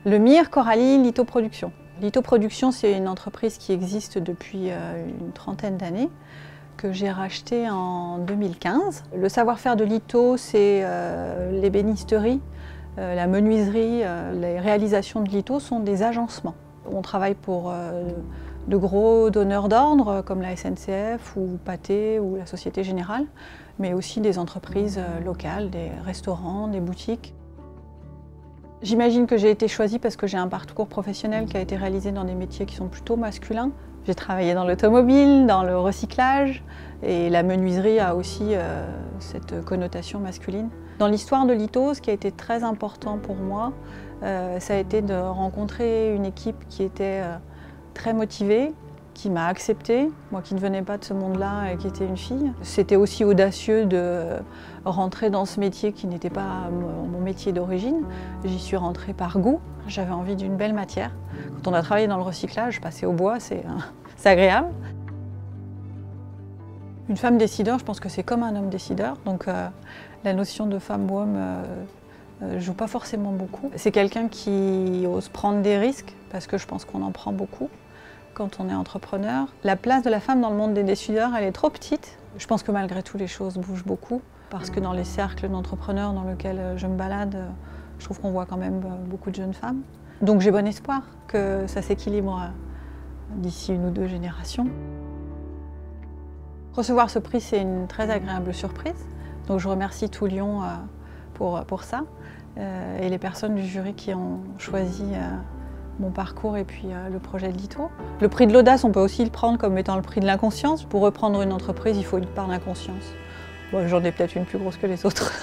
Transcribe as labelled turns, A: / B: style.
A: Le MIR Coralie Lithoproduction. Lithoproduction, c'est une entreprise qui existe depuis une trentaine d'années, que j'ai racheté en 2015. Le savoir-faire de litho, c'est l'ébénisterie, la menuiserie, les réalisations de litho sont des agencements. On travaille pour de gros donneurs d'ordre comme la SNCF ou Pathé ou la Société Générale, mais aussi des entreprises locales, des restaurants, des boutiques. J'imagine que j'ai été choisie parce que j'ai un parcours professionnel qui a été réalisé dans des métiers qui sont plutôt masculins. J'ai travaillé dans l'automobile, dans le recyclage, et la menuiserie a aussi cette connotation masculine. Dans l'histoire de litho, ce qui a été très important pour moi, ça a été de rencontrer une équipe qui était très motivée, qui m'a acceptée, moi qui ne venais pas de ce monde-là et qui était une fille. C'était aussi audacieux de rentrer dans ce métier qui n'était pas mon métier d'origine. J'y suis rentrée par goût. J'avais envie d'une belle matière. Quand on a travaillé dans le recyclage, passer au bois, c'est agréable. Une femme décideur, je pense que c'est comme un homme décideur. Donc la notion de femme ou homme joue pas forcément beaucoup. C'est quelqu'un qui ose prendre des risques, parce que je pense qu'on en prend beaucoup quand on est entrepreneur. La place de la femme dans le monde des décideurs, elle est trop petite. Je pense que malgré tout, les choses bougent beaucoup, parce que dans les cercles d'entrepreneurs dans lesquels je me balade, je trouve qu'on voit quand même beaucoup de jeunes femmes. Donc j'ai bon espoir que ça s'équilibre d'ici 1 ou 2 générations. Recevoir ce prix, c'est une très agréable surprise. Donc je remercie tout Lyon pour ça, et les personnes du jury qui ont choisi mon parcours et puis le projet de litho. Le prix de l'audace, on peut aussi le prendre comme étant le prix de l'inconscience. Pour reprendre une entreprise, il faut une part d'inconscience. Bon, j'en ai peut-être une plus grosse que les autres.